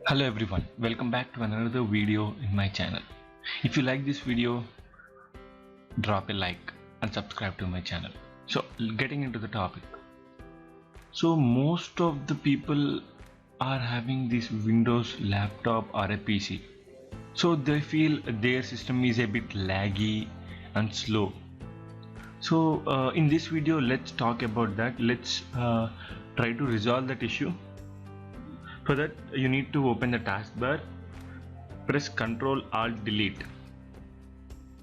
Hello everyone, welcome back to another video in my channel. If you like this video, drop a like and subscribe to my channel. So getting into the topic. So most of the people are having this Windows laptop or a PC. So they feel their system is a bit laggy and slow. So in this video, let's talk about that. Let's try to resolve that issue. For that, you need to open the taskbar, press Ctrl Alt Delete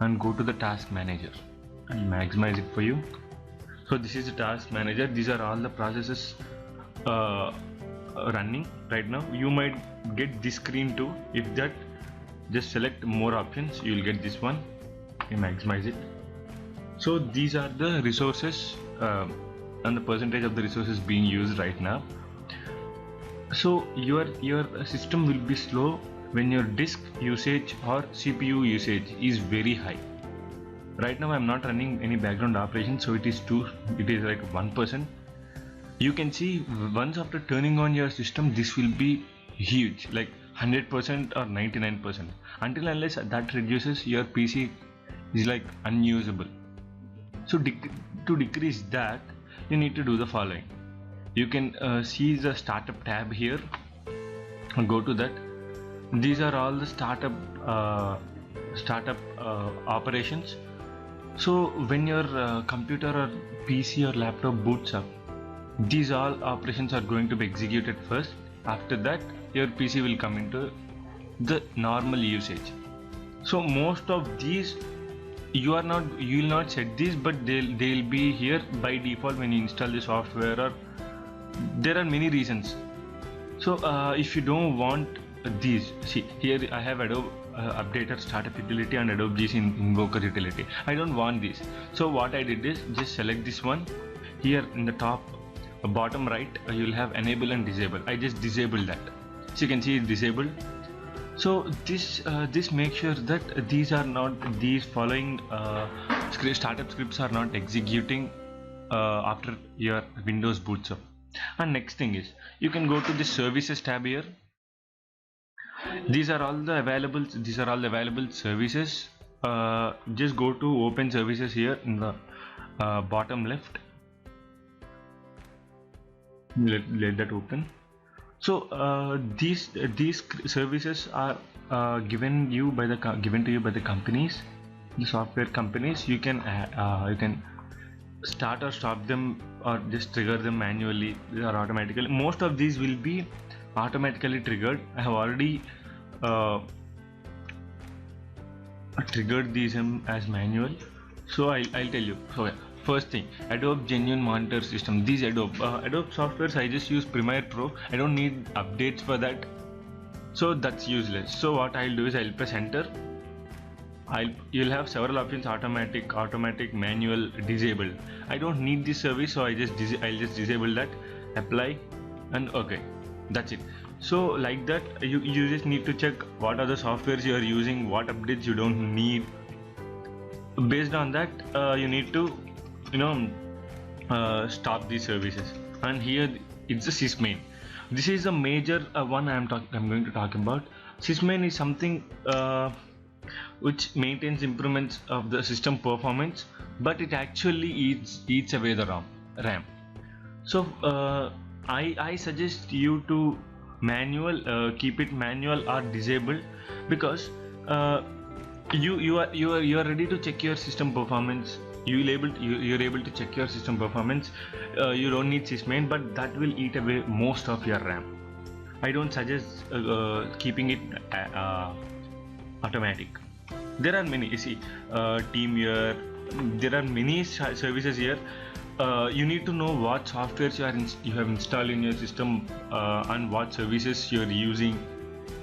and go to the task manager and maximize it for you. So this is the task manager. These are all the processes running right now. You might get this screen too. If that, just select more options, you will get this one. You maximize it. So these are the resources and the percentage of the resources being used right now. So your system will be slow when your disk usage or CPU usage is very high. Right now I'm not running any background operation, so it is like 1%. You can see once after turning on your system, this will be huge, like 100% or 99%. Until unless that reduces, your PC is like unusable. So to decrease that, you need to do the following. You can see the startup tab here. Go to that. These are all the startup operations. So when your computer or PC or laptop boots up, these all operations are going to be executed first. After that, your PC will come into the normal usage. So most of these you will not set these, but they'll be here by default when you install the software, or there are many reasons. So if you don't want these, see here I have Adobe Updater Startup utility and Adobe GC Invoker utility. I don't want these. So what I did is just select this one. Here in the top bottom right, you will have enable and disable. I just disabled that. So you can see it's disabled. So this makes sure that these following startup scripts are not executing after your Windows boots up. And next thing is, you can go to the services tab here. These are all the available services. Just go to open services here in the bottom left. Let that open. So these services are given to you by the companies, the software companies. You can start or stop them, or just trigger them manually or automatically. Most of these will be automatically triggered. I have already triggered these as manual, so I'll tell you. So yeah, first thing, Adobe Genuine Monitor System. These Adobe softwares, I just use Premiere Pro. I don't need updates for that, so that's useless. So what I'll do is I'll press enter. You'll have several options: automatic, manual, disabled. I don't need this service, so I'll just disable that, apply, and okay, that's it. So like that, you just need to check what are the softwares you are using, what updates you don't need. Based on that, you need to stop these services. And here it's the sysmain. This is a major one I'm going to talk about. Sysmain is something which maintains improvements of the system performance, but it actually eats away the RAM. So I suggest you to keep it manual or disabled, because you are ready to check your system performance. You're able to check your system performance. You don't need sysmain, but that will eat away most of your RAM. I don't suggest keeping it automatic. There are many, you see, TeamViewer. There are many services here. You need to know what softwares you have installed in your system and what services you are using.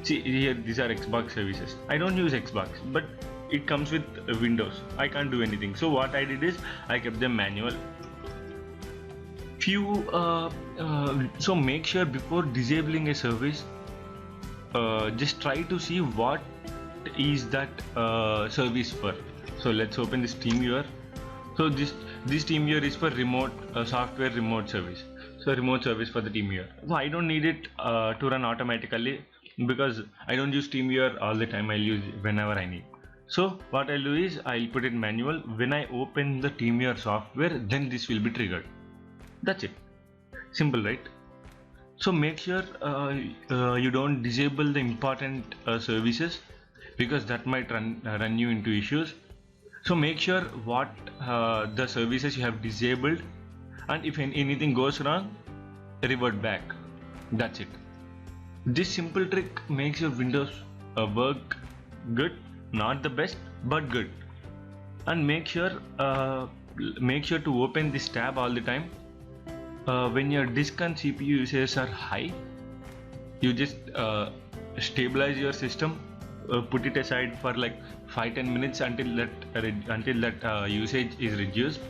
See here, these are Xbox services. I don't use Xbox, but it comes with Windows. I can't do anything. So what I did is I kept them manual. So make sure before disabling a service, just try to see what is that service for. So let's open this TeamViewer. So this TeamViewer is for remote software remote service. So remote service for the TeamViewer. So I don't need it to run automatically. because I don't use TeamViewer all the time. I'll use whenever I need. So what I'll do is I'll put it manual. When I open the TeamViewer software, then this will be triggered. That's it. Simple, right? So make sure you don't disable the important services, because that might run you into issues. So make sure what the services you have disabled, and if anything goes wrong, revert back. That's it. This simple trick makes your Windows work good, not the best, but good. And make sure to open this tab all the time. When your disk and CPU usages are high, you just stabilize your system, put it aside for like 5-10 minutes until that usage is reduced.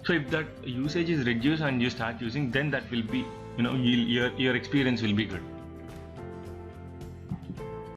So if that usage is reduced and you start using, then that will be, your experience will be good.